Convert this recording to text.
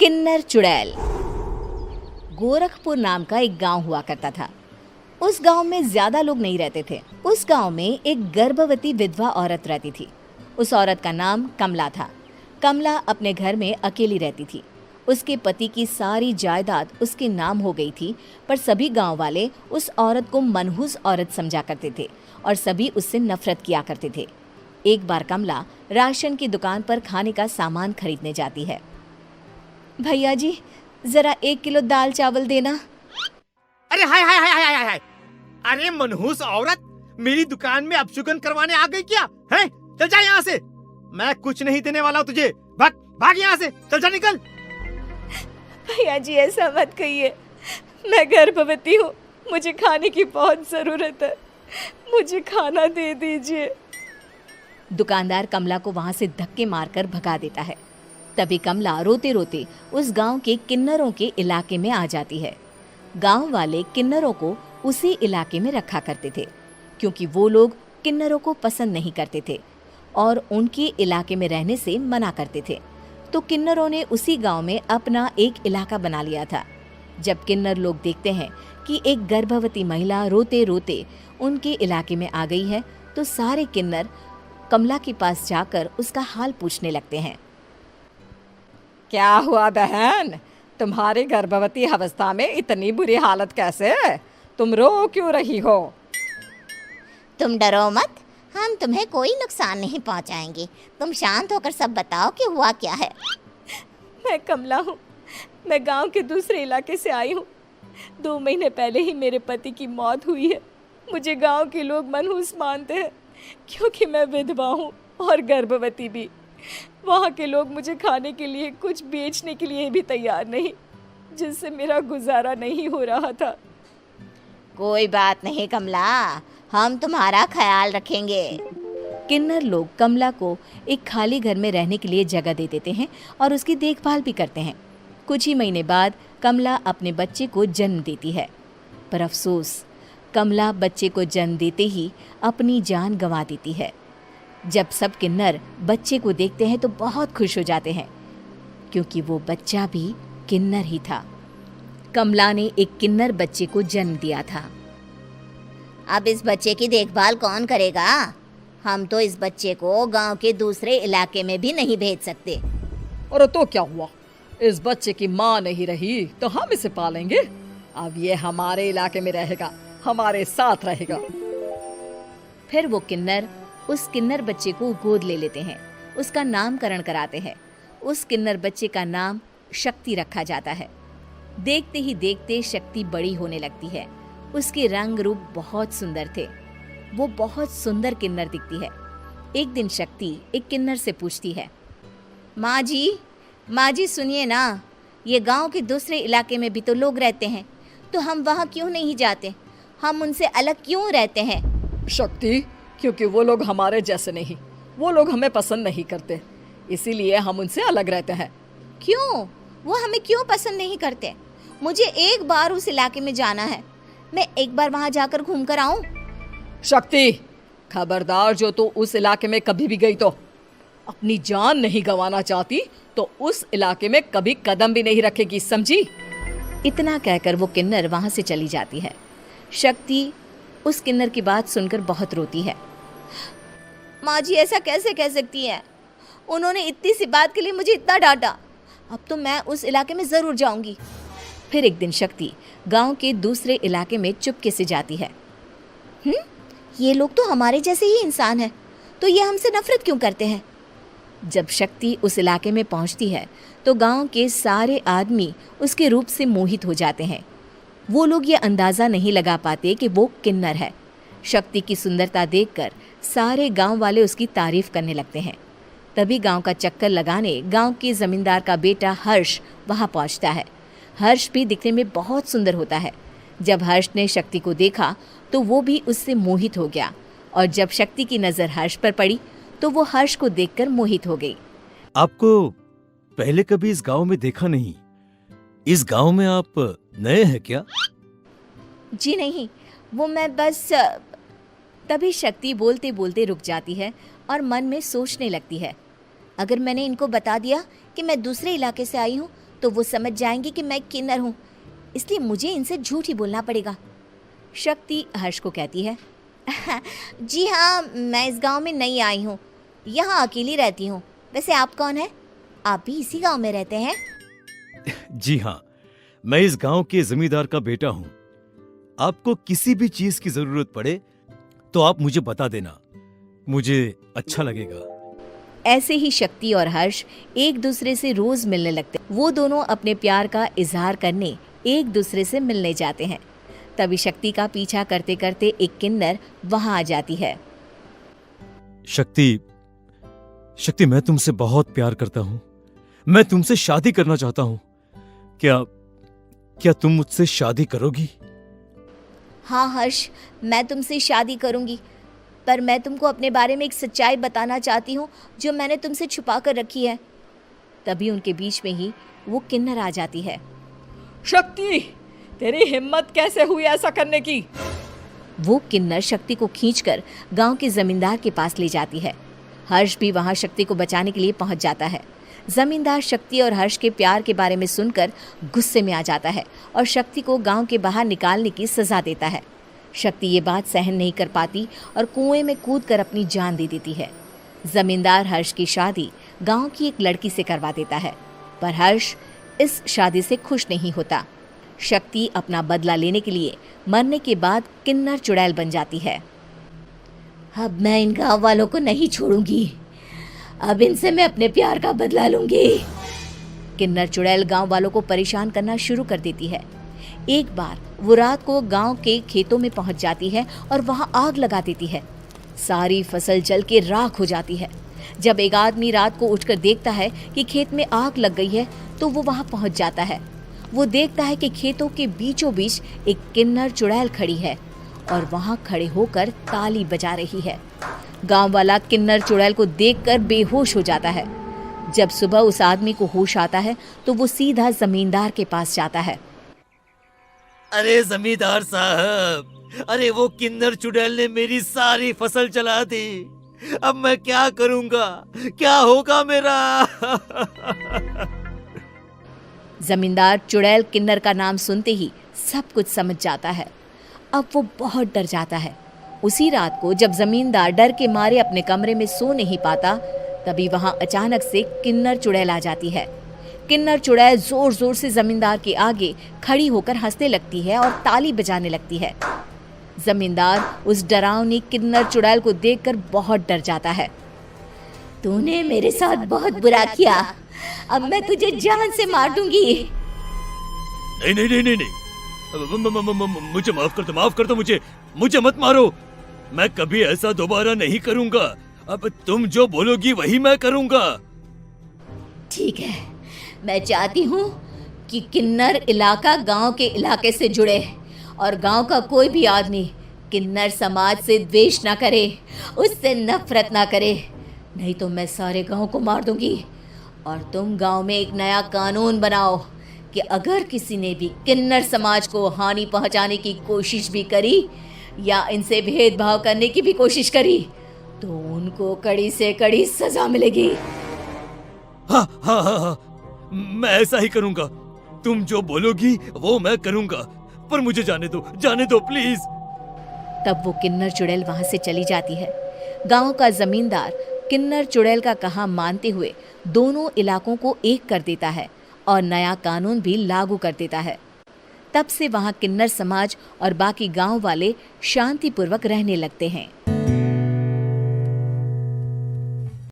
किन्नर चुड़ैल। गोरखपुर नाम का एक गांव हुआ करता था। उस गांव में ज्यादा लोग नहीं रहते थे। उस गांव में एक गर्भवती विधवा औरत रहती थी। उस औरत का नाम कमला था। कमला अपने घर में अकेली रहती थी। उसके पति की सारी जायदाद उसके नाम हो गई थी, पर सभी गांव वाले उस औरत को मनहूस औरत समझा करते थे और सभी उससे नफरत किया करते थे। एक बार कमला राशन की दुकान पर खाने का सामान खरीदने जाती है। भैया जी, जरा 1 किलो दाल चावल देना। अरे हाय हाय हाय हाय हाय हाय! अरे मनहूस औरत, मेरी दुकान में अपशुगन करवाने आ गई क्या? हैं? चल जा यहाँ से। मैं कुछ नहीं देने वाला हूँ तुझे। भाग भाग यहाँ से, चल जा, निकल। भैया जी, ऐसा मत कहिए। मैं गर्भवती हूँ, मुझे खाने की बहुत जरूरत है। मुझे खाना दे दीजिए। दुकानदार कमला को वहां से धक्के मारकर भगा देता है। तभी कमला रोते रोते उस गांव के किन्नरों के इलाके में आ जाती है। गांव वाले किन्नरों को उसी इलाके में रखा करते थे, क्योंकि वो लोग किन्नरों को पसंद नहीं करते थे और उनके इलाके में रहने से मना करते थे। तो किन्नरों ने उसी गांव में अपना एक इलाका बना लिया था। जब किन्नर लोग देखते हैं कि एक गर्भवती महिला रोते रोते उनके इलाके में आ गई है, तो सारे किन्नर कमला के पास जाकर उसका हाल पूछने लगते हैं। क्या हुआ बहन, तुम्हारी गर्भवती अवस्था में इतनी बुरी हालत कैसे? तुम रो क्यों रही हो? तुम डरो मत, हम तुम्हें कोई नुकसान नहीं पहुंचाएंगे। तुम शांत होकर सब बताओ कि हुआ क्या है। मैं कमला हूँ। मैं गांव के दूसरे इलाके से आई हूँ। 2 महीने पहले ही मेरे पति की मौत हुई है। मुझे गांव के लोग मनहूस मानते हैं, क्योंकि मैं विधवा हूँ और गर्भवती भी। वहाँ के लोग मुझे खाने के लिए कुछ बेचने के लिए भी तैयार नहीं, जिससे मेरा गुजारा नहीं हो रहा था। कोई बात नहीं कमला, हम तुम्हारा ख्याल रखेंगे। किन्नर लोग कमला को एक खाली घर में रहने के लिए जगह दे देते हैं और उसकी देखभाल भी करते हैं। कुछ ही महीने बाद कमला अपने बच्चे को जन्म देती है, पर अफसोस, कमला बच्चे को जन्म देते ही अपनी जान गंवा देती है। जब सब किन्नर बच्चे को देखते हैं तो बहुत खुश हो जाते हैं, क्योंकि वो बच्चा भी किन्नर ही था। कमला ने एक किन्नर बच्चे को जन्म दिया था। अब इस बच्चे की देखभाल कौन करेगा? हम तो इस बच्चे को गांव के दूसरे इलाके में भी नहीं भेज सकते। और तो क्या हुआ, इस बच्चे की माँ नहीं रही तो हम इसे पालेंगे। अब ये हमारे इलाके में रहेगा, हमारे साथ रहेगा। फिर वो किन्नर उस किन्नर बच्चे को गोद ले लेते हैं, उसका नामकरण कराते हैं। उस किन्नर बच्चे का नाम शक्ति रखा जाता है। देखते ही देखते शक्ति बड़ी होने लगती है। उसके रंग रूप बहुत सुंदर थे। वो बहुत सुंदर किन्नर दिखती है। एक दिन शक्ति एक किन्नर से पूछती है, माँ जी सुनिए ना, ये गांव के दूसरे इलाके में भी तो लोग रहते हैं, तो हम वहाँ क्यों नहीं जाते? हम उनसे अलग क्यों रहते हैं? शक्ति, क्योंकि वो लोग हमारे जैसे नहीं, वो लोग हमें पसंद नहीं करते, इसीलिए हम उनसे अलग रहते हैं। क्यों? वो हमें क्यों पसंद नहीं करते? मुझे एक बार उस इलाके में जाना है। मैं एक बार वहाँ जाकर घूम कर आऊँ। शक्ति, खबरदार, जो तू उस इलाके में कभी भी गई तो अपनी जान नहीं गंवाना चाहती तो उस इलाके में कभी कदम भी नहीं रखेगी, समझी? इतना कहकर वो किन्नर वहाँ से चली जाती है। शक्ति उस किन्नर की बात सुनकर बहुत रोती है। माँ जी, ऐसा कैसे कह सकती है? उन्होंने इतनी सी बात के लिए मुझे इतना डांटा। अब तो मैं उस इलाके में ज़रूर जाऊंगी। फिर एक दिन शक्ति गांव के दूसरे इलाके में चुपके से जाती है। ये लोग तो हमारे जैसे ही इंसान हैं, तो ये हमसे नफरत क्यों करते हैं? जब शक्ति उस इलाके में पहुंचती है तो गांव के सारे आदमी उसके रूप से मोहित हो जाते हैं। वो लोग ये अंदाज़ा नहीं लगा पाते कि वो किन्नर है। शक्ति की सुंदरता देखकर सारे गांव वाले उसकी तारीफ करने लगते हैं। तभी गांव का चक्कर लगाने गांव के जमींदार का बेटा हर्ष वहां पहुंचता है। हर्ष भी दिखने में बहुत सुंदर होता है। जब हर्ष ने शक्ति को देखा तो वो भी उससे मोहित हो गया, और जब शक्ति की नज़र हर्ष पर पड़ी तो वो हर्ष को देखकर मोहित हो गई। आपको पहले कभी इस गांव में देखा नहीं। इस गांव में आप नए हैं क्या? जी नहीं, वो मैं बस। तभी शक्ति बोलते बोलते रुक जाती है और मन में सोचने लगती है, अगर मैंने इनको बता दिया कि मैं दूसरे इलाके से आई हूँ तो वो समझ जाएंगे कि मैं किन्नर हूँ, इसलिए मुझे इनसे झूठ ही बोलना पड़ेगा। शक्ति हर्ष को कहती है, जी हाँ, मैं इस गांव में नई आई हूँ, यहाँ अकेली रहती हूँ। वैसे आप कौन है? आप भी इसी गांव में रहते हैं? जी हाँ, मैं इस गांव के जमींदार का बेटा हूँ। आपको किसी भी चीज की जरूरत पड़े तो आप मुझे बता देना, मुझे अच्छा लगेगा। ऐसे ही शक्ति और हर्ष एक दूसरे से रोज मिलने लगते। वो दोनों अपने प्यार का इजहार करने एक दूसरे से मिलने जाते हैं। तभी शक्ति का पीछा करते करते एक किन्नर वहां आ जाती है। शक्ति, शक्ति, मैं तुमसे बहुत प्यार करता हूँ। मैं तुमसे शादी करना चाहता हूँ। क्या तुम मुझसे शादी करोगी? हाँ हर्ष, मैं तुमसे शादी करूँगी, पर मैं तुमको अपने बारे में एक सच्चाई बताना चाहती हूँ जो मैंने तुमसे छुपा कर रखी है। तभी उनके बीच में ही वो किन्नर आ जाती है। शक्ति, तेरी हिम्मत कैसे हुई ऐसा करने की? वो किन्नर शक्ति को खींचकर गांव के जमींदार के पास ले जाती है। हर्ष भी वहां शक्ति को बचाने के लिए पहुंच जाता है। जमींदार शक्ति और हर्ष के प्यार के बारे में सुनकर गुस्से में आ जाता है और शक्ति को गांव के बाहर निकालने की सजा देता है। शक्ति ये बात सहन नहीं कर पाती और कुएं में कूदकर अपनी जान दे देती है। जमींदार हर्ष की शादी गांव की एक लड़की से करवा देता है, पर हर्ष इस शादी से खुश नहीं होता। शक्ति अपना बदला लेने के लिए मरने के बाद किन्नर चुड़ैल बन जाती है। अब मैं इन गाँव वालों को नहीं छोड़ूंगी, अब इनसे मैं अपने प्यार का बदला लूंगी। किन्नर चुड़ैल गांव वालों को परेशान करना शुरू कर देती है। एक बार वो रात को गांव के खेतों में पहुंच जाती है और वहां आग लगा देती है। सारी फसल जल के राख हो जाती है। जब एक आदमी रात को उठकर देखता है कि खेत में आग लग गई है तो वो वहां पहुंच जाता है। वो देखता है कि खेतों के बीचों बीच एक किन्नर चुड़ैल खड़ी है और वहां खड़े होकर ताली बजा रही है। गांव वाला किन्नर चुड़ैल को देखकर बेहोश हो जाता है। जब सुबह उस आदमी को होश आता है तो वो सीधा जमींदार के पास जाता है। अरे जमींदार साहब, अरे वो किन्नर चुड़ैल ने मेरी सारी फसल जला दी। अब मैं क्या करूंगा? क्या होगा मेरा? जमींदार चुड़ैल किन्नर का नाम सुनते ही सब कुछ समझ जाता है। अब वो बहुत डर जाता है। उसी रात को जब जमींदार डर के मारे अपने कमरे में सो नहीं पाता, तभी वहां अचानक से किन्नर चुड़ैल आ जाती है। किन्नर चुड़ैल जोर जोर से जमींदार के आगे खड़ी होकर हंसने लगती है और ताली बजाने लगती है। जमींदार उस डरावनी किन्नर चुड़ैल को देखकर बहुत डर जाता है। तूने मेरे साथ बहुत बुरा किया, अब मैं तुझे जान से मार दूंगी। नहीं नहीं नहीं नहीं, नहीं। मुझे माफ कर दो, मुझे मत मारो। मैं कभी ऐसा दोबारा नहीं करूंगा। अब तुम जो बोलोगी वही मैं करूंगा। ठीक है, मैं चाहती हूँ कि किन्नर इलाका गांव के इलाके से जुड़े और गांव का कोई भी आदमी किन्नर समाज से द्वेष ना करे, उससे नफरत ना करे, नहीं तो मैं सारे गांव को मार दूंगी। और तुम गांव में एक नया कानून बनाओ कि अगर किसी ने भी किन्नर समाज को हानि पहुंचाने की कोशिश भी करी या इनसे भेदभाव करने की भी कोशिश करी तो उनको कड़ी से कड़ी सजा मिलेगी। हाँ हाँ हाँ हाँ, मैं ऐसा ही करूंगा। तुम जो बोलोगी वो मैं करूंगा, पर मुझे जाने दो प्लीज। तब वो किन्नर चुड़ैल वहां से चली जाती है। गांव का जमींदार किन्नर चुड़ैल का कहा मानते हुए दोनों इलाकों को एक कर देता है और नया कानून भी लागू कर देता है। तब से वहां किन्नर समाज और बाकी गांव वाले शांतिपूर्वक रहने लगते हैं।